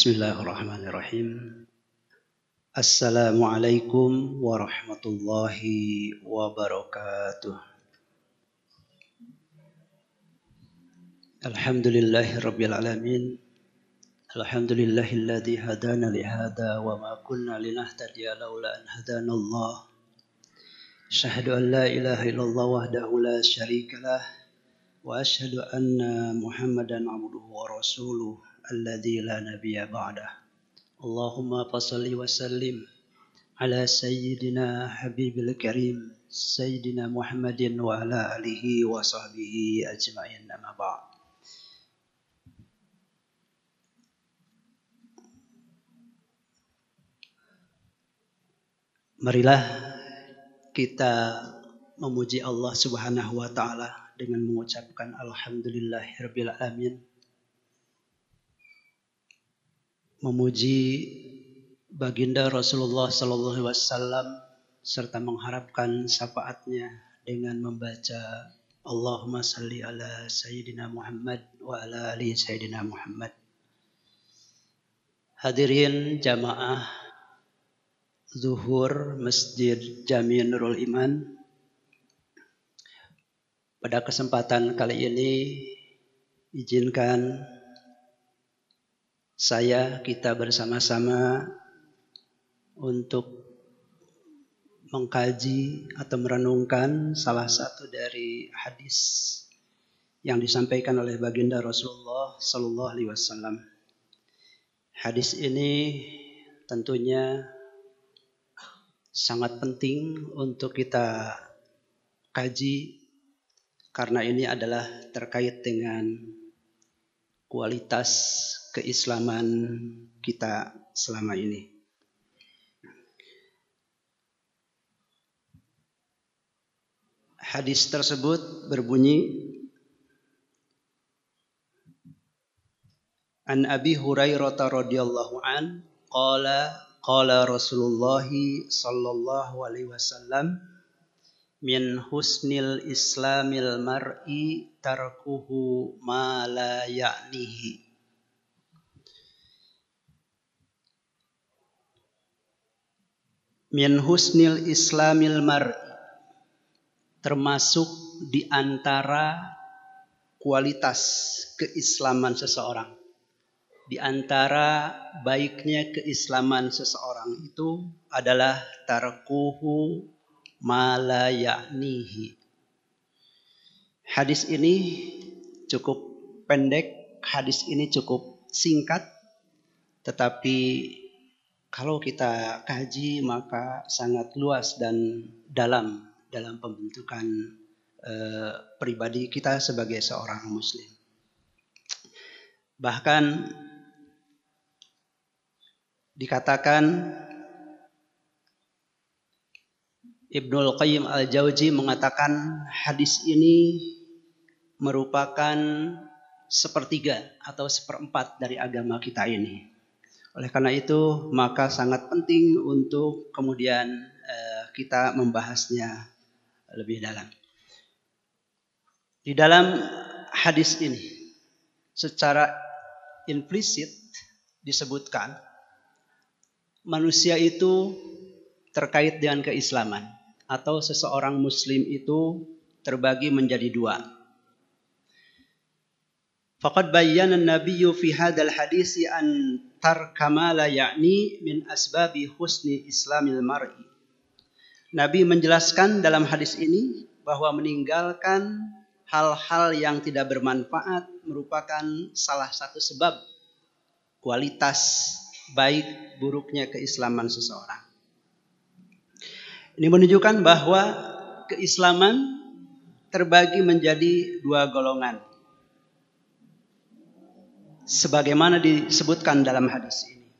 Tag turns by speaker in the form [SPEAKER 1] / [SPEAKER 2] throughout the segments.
[SPEAKER 1] Bismillahirrahmanirrahim. Assalamualaikum warahmatullahi wabarakatuh. Alhamdulillahirabbil alamin. Alhamdulillahilladzi hadana li hadza wa ma kunna linahtadiya laula an hadanallah. Asyhadu an la ilaha illallah wahdahu la syarikalah wa asyhadu anna Muhammadan abduhu wa rasuluh alladzi la nabiyya ba'dah. Allahumma fassalli wa sallim ala sayyidina habibil karim sayyidina Muhammadin wa ala alihi wa sahbihi ajma'in, amma ba'd. Marilah kita memuji Allah Subhanahu wa taala dengan mengucapkan alhamdulillahirabbil alamin. Memuji baginda Rasulullah sallallahu alaihi wasallam serta mengharapkan syafaatnya dengan membaca Allahumma salli ala sayyidina Muhammad wa ala ali sayyidina Muhammad. Hadirin jamaah zuhur Masjid Jami Nurul Iman. Pada kesempatan kali ini izinkan kita bersama-sama untuk mengkaji atau merenungkan salah satu dari hadis yang disampaikan oleh baginda Rasulullah sallallahu alaihi wasallam. Hadis ini tentunya sangat penting untuk kita kaji karena ini adalah terkait dengan kualitas keislaman kita selama ini. Hadis tersebut berbunyi, An Abi Hurairah radhiyallahu an qala Rasulullah sallallahu alaihi wasallam, min husnil islamil mar'i tarkuhu ma la ya'nihi. Min husnil islamil mar'i, termasuk di antara kualitas keislaman seseorang. Di antara baiknya keislaman seseorang itu adalah tarkuhu ma la ya'nihi. Hadis ini cukup pendek, hadis ini cukup singkat, tetapi kalau kita kaji maka sangat luas dan dalam pembentukan pribadi kita sebagai seorang muslim. Bahkan dikatakan Ibnul Qayyim Al-Jauzi mengatakan hadis ini merupakan sepertiga atau seperempat dari agama kita ini. Oleh karena itu maka sangat penting untuk kemudian kita membahasnya lebih dalam. Di dalam hadis ini secara implisit disebutkan manusia itu terkait dengan keislaman atau seseorang muslim itu terbagi menjadi dua. Faqad bayyana an-nabiyyu fi hadzal hadisi an tarka ma la ya'ni min asbabi husni islamil mar'i. Nabi menjelaskan dalam hadis ini bahwa meninggalkan hal-hal yang tidak bermanfaat merupakan salah satu sebab kualitas baik buruknya keislaman seseorang. Ini menunjukkan bahwa keislaman terbagi menjadi dua golongan. Sebagaimana disebutkan dalam hadis ini.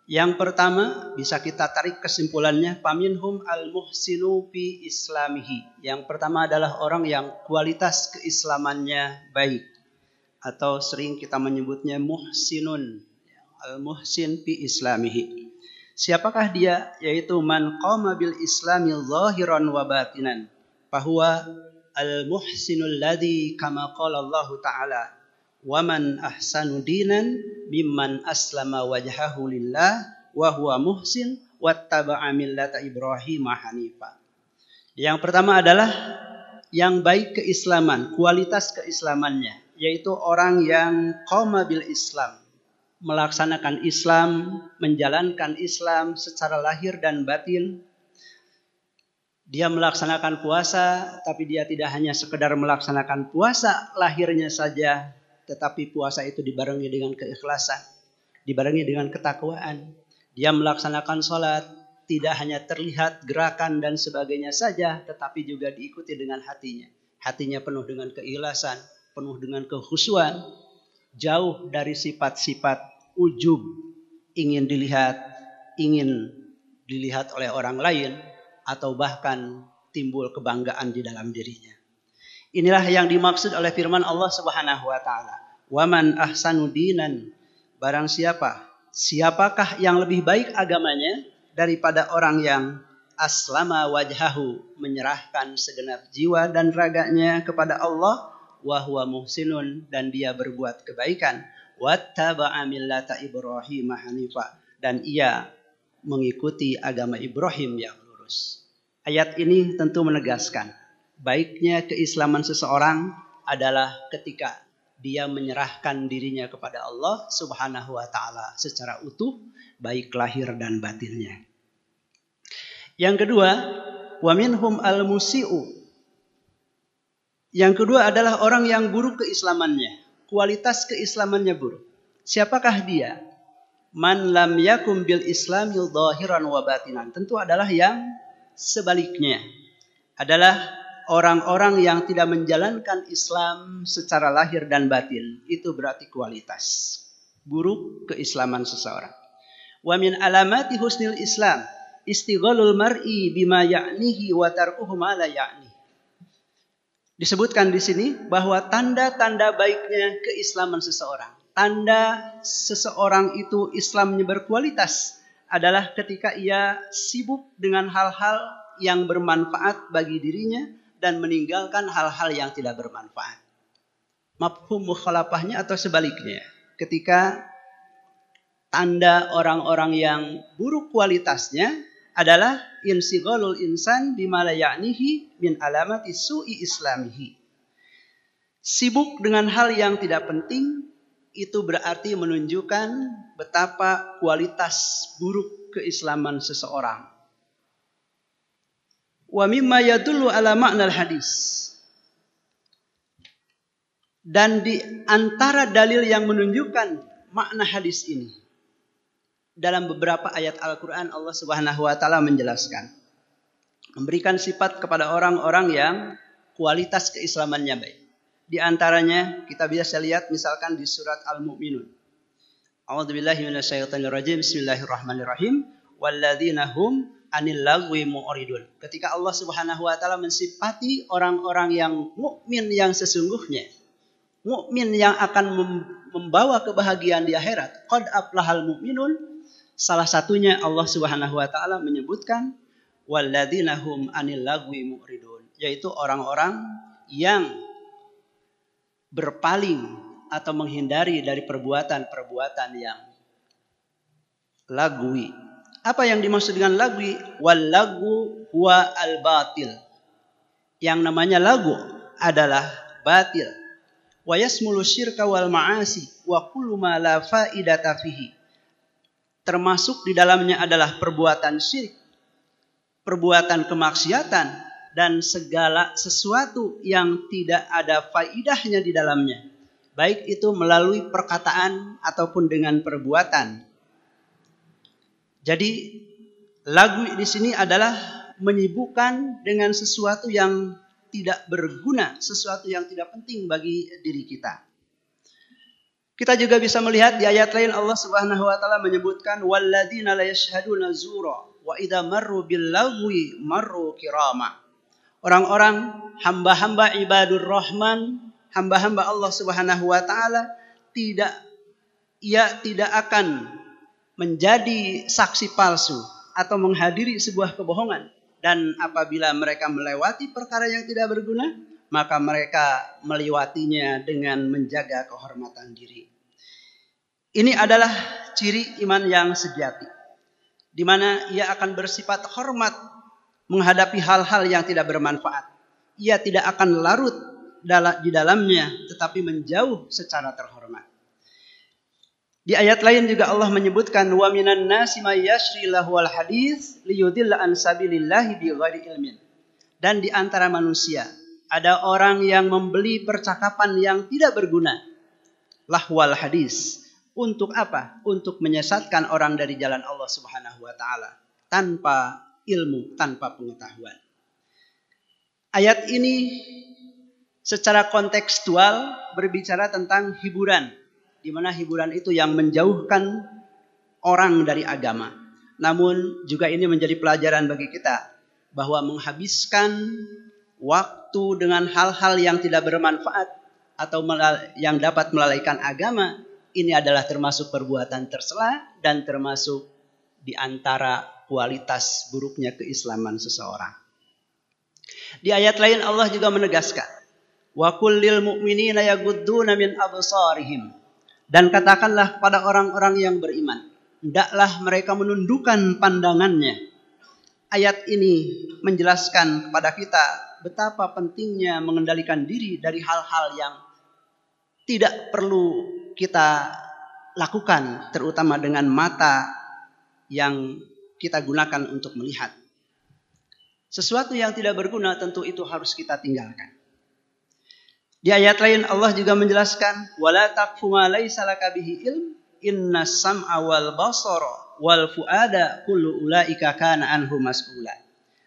[SPEAKER 1] Yang pertama bisa kita tarik kesimpulannya, faminhum al-muhsinu fi islamihi. Yang pertama adalah orang yang kualitas keislamannya baik, atau sering kita menyebutnya muhsinun, al-muhsin fi islamihi. Siapakah dia? Yaitu man qama bil islami zahiran wa batinan, fahuwa al-muhsinul ladzi kama qala Allah Ta'ala Waman ahsanu dinan mimman aslama wajhahu lillah wa huwa muhsin wattaba'a millata Ibrahim hanifa. Yang pertama adalah yang baik keislaman, kualitas keislamannya, yaitu orang yang qama bil Islam, melaksanakan Islam, menjalankan Islam secara lahir dan batin. Dia melaksanakan puasa, tapi dia tidak hanya sekedar melaksanakan puasa lahirnya saja, tetapi puasa itu dibarengi dengan keikhlasan, dibarengi dengan ketakwaan. Dia melaksanakan sholat, tidak hanya terlihat gerakan dan sebagainya saja, tetapi juga diikuti dengan hatinya. Hatinya penuh dengan keikhlasan, penuh dengan kekhusyuan, jauh dari sifat-sifat ujub, ingin dilihat oleh orang lain, atau bahkan timbul kebanggaan di dalam dirinya. Inilah yang dimaksud oleh firman Allah Subhanahu wa taala. Waman ahsanu dinan, barang siapakah yang lebih baik agamanya daripada orang yang aslama wajhahu, menyerahkan segenap jiwa dan raganya kepada Allah, wa huwa muhsinun, dan dia berbuat kebaikan, wattaba'a millata Ibrahim hanifa, dan ia mengikuti agama Ibrahim yang lurus. Ayat ini tentu menegaskan baiknya keislaman seseorang adalah ketika dia menyerahkan dirinya kepada Allah Subhanahu wa taala secara utuh, baik lahir dan batinnya. Yang kedua, wa minhum al-musi'u. Yang kedua adalah orang yang buruk keislamannya, kualitas keislamannya buruk. Siapakah dia? Man lam yakum bil islami dhahiran wa batinan. Tentu adalah yang sebaliknya. Adalah orang-orang yang tidak menjalankan Islam secara lahir dan batin. Itu berarti kualitas buruk keislaman seseorang. Wa min alamati husnil Islam istighalul mar'i bima ya'nihi wa tarkuhu ma la ya'ni. Disebutkan di sini bahwa tanda-tanda baiknya keislaman seseorang, tanda seseorang itu Islamnya berkualitas adalah ketika ia sibuk dengan hal-hal yang bermanfaat bagi dirinya dan meninggalkan hal-hal yang tidak bermanfaat. Mafhum mukhalafahnya atau sebaliknya, ketika tanda orang-orang yang buruk kualitasnya adalah insighalul insan bima la ya'nihi min alamati su'i islamihi. Sibuk dengan hal yang tidak penting itu berarti menunjukkan betapa kualitas buruk keislaman seseorang. Wa mimma yadullu ala ma'nal hadis. Dan di antara dalil yang menunjukkan makna hadis ini, dalam beberapa ayat Al-Quran Allah Subhanahu wa taala menjelaskan, memberikan sifat kepada orang-orang yang kualitas keislamannya baik. Di antaranya kita bisa lihat misalkan di surat Al-Mu'minun. A'udzubillahi minasyaitonirrajim. Bismillahirrahmanirrahim. Walladzina hum 'anil lagwi mu'ridun. Ketika Allah Subhanahu wa taala mensifati orang-orang yang mukmin yang sesungguhnya, mukmin yang akan membawa kebahagiaan di akhirat, qad aflahal mu'minun, salah satunya Allah Subhanahu wa taala menyebutkan walladzina hum 'anil lagwi mu'ridun, yaitu orang-orang yang berpaling atau menghindari dari perbuatan-perbuatan yang lagwi. Apa yang dimaksud dengan lagwi? Wal lagu huwa al batil. Yang namanya lagu adalah batil. Wa yasmulu syirka wal ma'asi wa kullu ma la faidata fihi. Termasuk di dalamnya adalah perbuatan syirik, perbuatan kemaksiatan, dan segala sesuatu yang tidak ada faidahnya di dalamnya, baik itu melalui perkataan ataupun dengan perbuatan. Jadi lagu di sini adalah menyibukkan dengan sesuatu yang tidak berguna, sesuatu yang tidak penting bagi diri kita. Kita juga bisa melihat di ayat lain Allah Subhanahu wa taala menyebutkan walladzina la yashhaduna zura wa idza marru bil lagwi marru kirama. Orang-orang hamba-hamba ibadur rahman, hamba-hamba Allah Subhanahu wa taala tidak akan menjadi saksi palsu atau menghadiri sebuah kebohongan, dan apabila mereka melewati perkara yang tidak berguna, maka mereka melewatinya dengan menjaga kehormatan diri. Ini adalah ciri iman yang sejati, di mana ia akan bersifat hormat menghadapi hal-hal yang tidak bermanfaat. Ia tidak akan larut di dalamnya, tetapi menjauh secara terhormat. Di ayat lain juga Allah menyebutkan wa minan nasi may yashri lahwal hadits liyudilla an sabilillahi bighairi ilmin. Dan di antara manusia ada orang yang membeli percakapan yang tidak berguna, lahwal hadis. Untuk apa? Untuk menyesatkan orang dari jalan Allah Subhanahu wa taala tanpa ilmu, tanpa pengetahuan. Ayat ini secara kontekstual berbicara tentang hiburan, di mana hiburan itu yang menjauhkan orang dari agama. Namun juga ini menjadi pelajaran bagi kita bahwa menghabiskan waktu dengan hal-hal yang tidak bermanfaat atau yang dapat melalaikan agama, ini adalah termasuk perbuatan tercela dan termasuk di antara kualitas buruknya keislaman seseorang. Di ayat lain Allah juga menegaskan, wa kullil mu'minina yaghudduna min absarihim. Dan katakanlah pada orang-orang yang beriman, hendaklah mereka menundukkan pandangannya. Ayat ini menjelaskan kepada kita betapa pentingnya mengendalikan diri dari hal-hal yang tidak perlu kita lakukan, terutama dengan mata yang kita gunakan untuk melihat. Sesuatu yang tidak berguna tentu itu harus kita tinggalkan. Di ayat lain Allah juga menjelaskan wala taqfu ma laysa laka bihi ilm innas sam'a wal basara wal fuada kullu ulaika kana anhu mas'ula.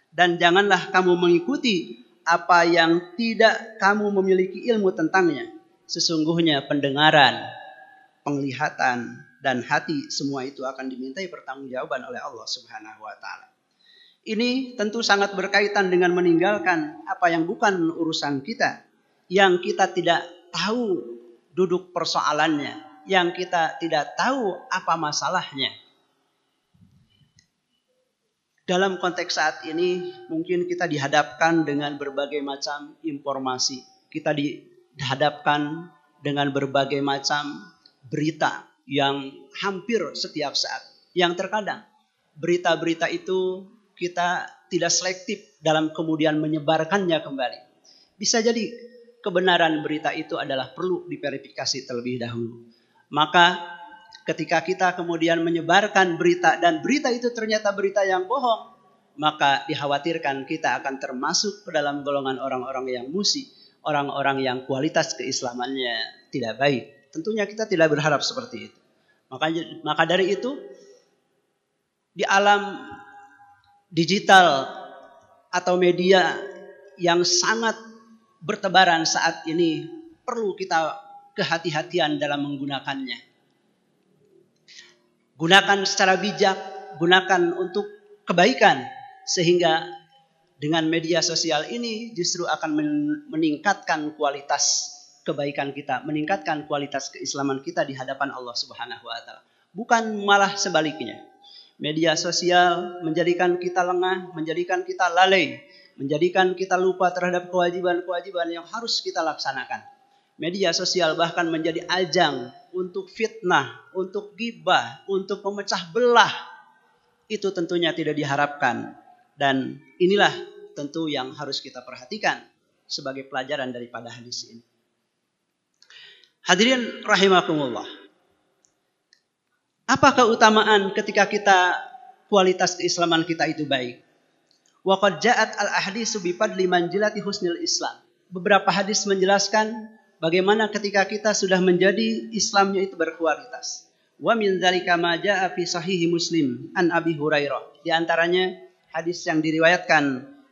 [SPEAKER 1] Dan janganlah kamu mengikuti apa yang tidak kamu memiliki ilmu tentangnya. Sesungguhnya pendengaran, penglihatan dan hati semua itu akan dimintai pertanggungjawaban oleh Allah Subhanahu wa taala. Ini tentu sangat berkaitan dengan meninggalkan apa yang bukan urusan kita, yang kita tidak tahu duduk persoalannya, yang kita tidak tahu apa masalahnya. Dalam konteks saat ini mungkin kita dihadapkan dengan berbagai macam informasi. Kita dihadapkan dengan berbagai macam berita yang hampir setiap saat. Yang terkadang berita-berita itu kita tidak selektif dalam kemudian menyebarkannya kembali. Bisa jadi kebenaran berita itu adalah perlu diverifikasi terlebih dahulu. Maka ketika kita kemudian menyebarkan berita dan berita itu ternyata berita yang bohong, maka dikhawatirkan kita akan termasuk ke dalam golongan orang-orang yang musyrik, orang-orang yang kualitas keislamannya tidak baik. Tentunya kita tidak berharap seperti itu. Maka dari itu di alam digital atau media yang sangat bertebaran saat ini perlu kita kehati-hatian dalam menggunakannya. Gunakan secara bijak, gunakan untuk kebaikan, sehingga dengan media sosial ini justru akan meningkatkan kualitas kebaikan kita, meningkatkan kualitas keislaman kita di hadapan Allah Subhanahu wa taala. Bukan malah sebaliknya. Media sosial menjadikan kita lengah, menjadikan kita lalai, menjadikan kita lupa terhadap kewajiban-kewajiban yang harus kita laksanakan. Media sosial bahkan menjadi ajang untuk fitnah, untuk ghibah, untuk memecah belah. Itu tentunya tidak diharapkan. Dan inilah tentu yang harus kita perhatikan sebagai pelajaran daripada hadis ini. Hadirin rahimakumullah. Apa keutamaan ketika kita kualitas keislaman kita itu baik? Wa qad ja'at al-ahdisu bi fadli manzilati husnil Islam. Beberapa hadis menjelaskan bagaimana ketika kita sudah menjadi Islamnya itu berkualitas. Wa min dzalika ma jaa'a fi sahih Muslim an Abi Hurairah. Di antaranya hadis yang diriwayatkan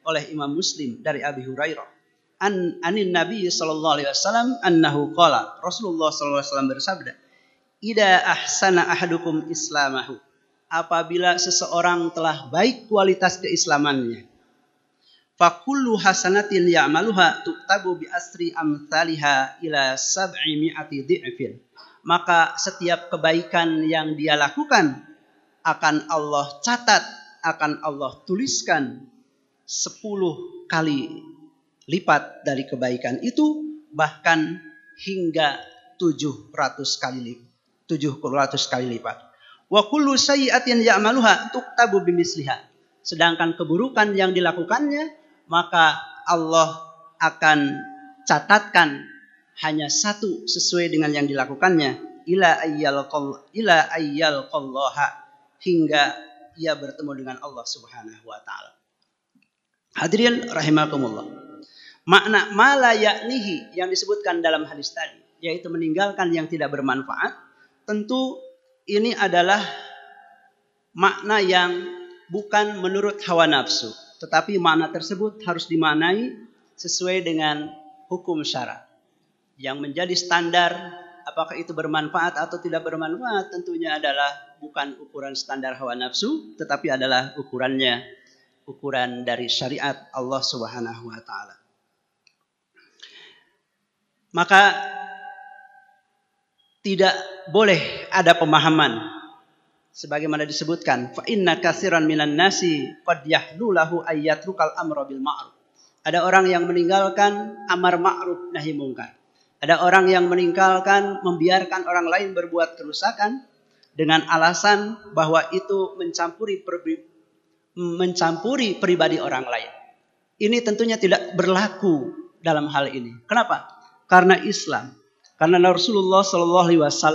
[SPEAKER 1] oleh Imam Muslim dari Abi Hurairah. Anin Nabi sallallahu alaihi wasallam annahu qala. Rasulullah sallallahu alaihi wasallam bersabda, "Idza ahsana ahadukum islamahu." Apabila seseorang telah baik kualitas keislamannya, fakullu hasanatin ya'maluha tuktabu bi asri amthaliha ila 700 dhi'fin. Maka setiap kebaikan yang dia lakukan akan Allah catat, akan Allah tuliskan 10 kali lipat dari kebaikan itu, bahkan hingga 700 kali lipat. Wa kullu sayyi'atin ya'maluha tuktabu bimisliha. Sedangkan keburukan yang dilakukannya, maka Allah akan catatkan hanya satu sesuai dengan yang dilakukannya, ila ayyal qallaha, hingga ia bertemu dengan Allah Subhanahu wa taala. Hadirin rahimakumullah. Makna mala yaknihi yang disebutkan dalam hadis tadi, yaitu meninggalkan yang tidak bermanfaat, tentu ini adalah makna yang bukan menurut hawa nafsu, tetapi makna tersebut harus dimaknai sesuai dengan hukum syara. Yang menjadi standar apakah itu bermanfaat atau tidak bermanfaat tentunya adalah bukan ukuran standar hawa nafsu, tetapi adalah ukuran dari syariat Allah Subhanahu wa taala. Maka tidak boleh ada pemahaman sebagaimana disebutkan, fa inna katsiran minan nasi qad yahlu lahu ayyatrukal amra bil ma'ruf. Ada orang yang meninggalkan amar ma'ruf nahi mungkar. Ada orang yang meninggalkan, membiarkan orang lain berbuat kerusakan dengan alasan bahwa itu mencampuri pribadi orang lain. Ini tentunya tidak berlaku dalam hal ini. Kenapa? Karena Islam, karena Rasulullah SAW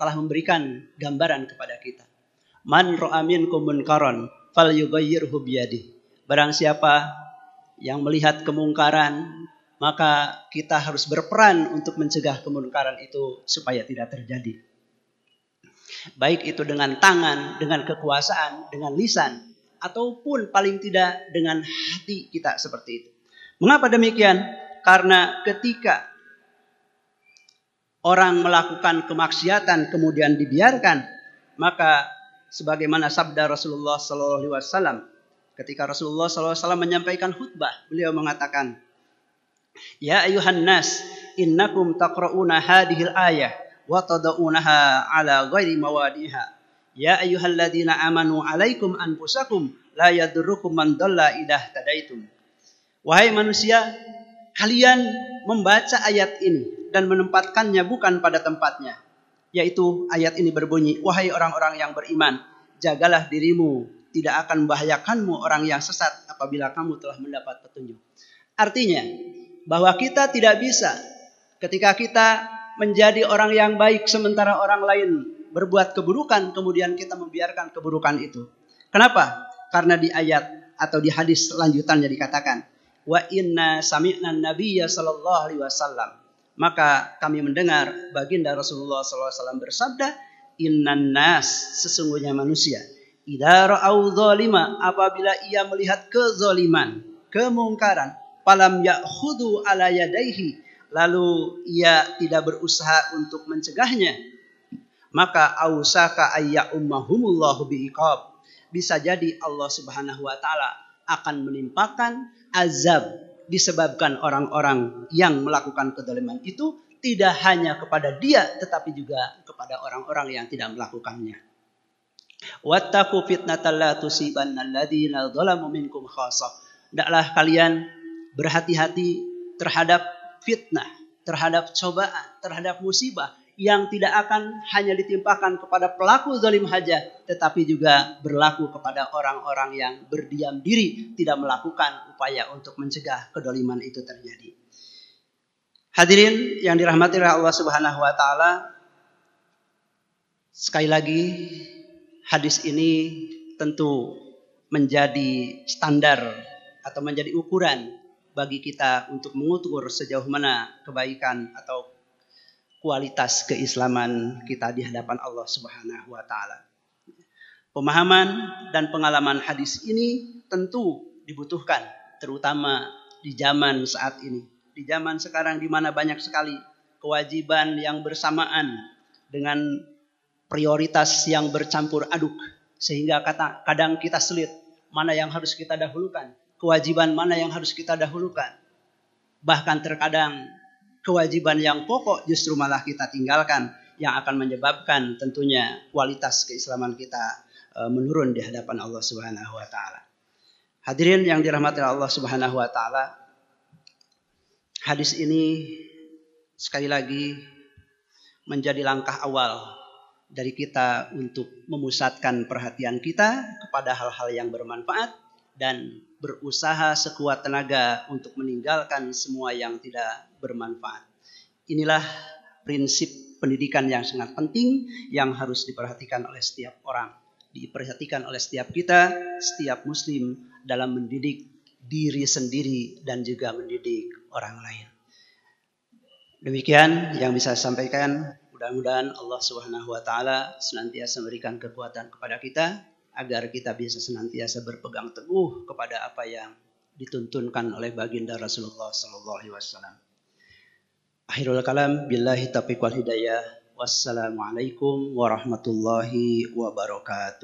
[SPEAKER 1] telah memberikan gambaran kepada kita. Man ra'a minkum munkaran falyughayyirhu biyadihi. Barang siapa yang melihat kemungkaran, maka kita harus berperan untuk mencegah kemungkaran itu supaya tidak terjadi. Baik itu dengan tangan, dengan kekuasaan, dengan lisan, ataupun paling tidak dengan hati kita seperti itu. Mengapa demikian? Karena ketika orang melakukan kemaksiatan kemudian dibiarkan, maka sebagaimana sabda Rasulullah SAW, ketika Rasulullah SAW menyampaikan khutbah, beliau mengatakan, Ya ayuhan nas, innakum taqra'una hadhil ayah wa tada'unaha ala ghairi mawadiha. Ya ayyuhalladzina amanu alaikum anfusakum la yadurrukum man dhalla idza tadaitum. Wahai manusia, kalian membaca ayat ini dan menempatkannya bukan pada tempatnya. Yaitu ayat ini berbunyi, wahai orang-orang yang beriman, jagalah dirimu, tidak akan membahayakanmu orang yang sesat apabila kamu telah mendapat petunjuk. Artinya, bahwa kita tidak bisa ketika kita menjadi orang yang baik sementara orang lain berbuat keburukan, kemudian kita membiarkan keburukan itu. Kenapa? Karena di ayat atau di hadis lanjutannya dikatakan, wa inna sami'na nabiyya sallallahu alaihi wasallam. Maka kami mendengar baginda Rasulullah sallallahu alaihi wasallam bersabda, innan nas, sesungguhnya manusia, idza ra'au zalima, apabila ia melihat kezaliman, kemungkaran, falam ya'khudhu ala yadaihi, lalu ia tidak berusaha untuk mencegahnya, maka ausaka ayya ummahumullahu biiqab. Bisa jadi Allah Subhanahu wa taala akan menimpakan azab disebabkan orang-orang yang melakukan kezaliman itu tidak hanya kepada dia tetapi juga kepada orang-orang yang tidak melakukannya. Wattaqu fitnatal la tusibanna alladziina dzalamu minkum khassah. Hendaklah kalian berhati-hati terhadap fitnah, terhadap cobaan, terhadap musibah yang tidak akan hanya ditimpakan kepada pelaku zalim saja, tetapi juga berlaku kepada orang-orang yang berdiam diri, tidak melakukan upaya untuk mencegah kedoliman itu terjadi. Hadirin yang dirahmati oleh Allah Subhanahu wa taala, sekali lagi hadis ini tentu menjadi standar atau menjadi ukuran bagi kita untuk mengukur sejauh mana kebaikan atau kualitas keislaman kita di hadapan Allah Subhanahu wa taala. Pemahaman dan pengalaman hadis ini tentu dibutuhkan, terutama di zaman saat ini. Di zaman sekarang di mana banyak sekali kewajiban yang bersamaan dengan prioritas yang bercampur aduk, sehingga kadang kita sulit mana yang harus kita dahulukan, kewajiban mana yang harus kita dahulukan. Bahkan terkadang kewajiban yang pokok justru malah kita tinggalkan, yang akan menyebabkan tentunya kualitas keislaman kita menurun di hadapan Allah Subhanahu wa taala. Hadirin yang dirahmati Allah Subhanahu wa taala, Hadis ini sekali lagi menjadi langkah awal dari kita untuk memusatkan perhatian kita kepada hal-hal yang bermanfaat dan berusaha sekuat tenaga untuk meninggalkan semua yang tidak bermanfaat. Inilah prinsip pendidikan yang sangat penting yang harus diperhatikan oleh setiap orang, diperhatikan oleh setiap kita, setiap muslim dalam mendidik diri sendiri dan juga mendidik orang lain. Demikian yang bisa saya sampaikan. Mudah-mudahan Allah Subhanahu wa taala senantiasa memberikan kekuatan kepada kita agar kita bisa senantiasa berpegang teguh kepada apa yang dituntunkan oleh baginda Rasulullah sallallahu alaihi wasallam. Akhirul kalam billahi taufiq wal hidayah. Wassalamualaikum warahmatullahi wabarakatuh.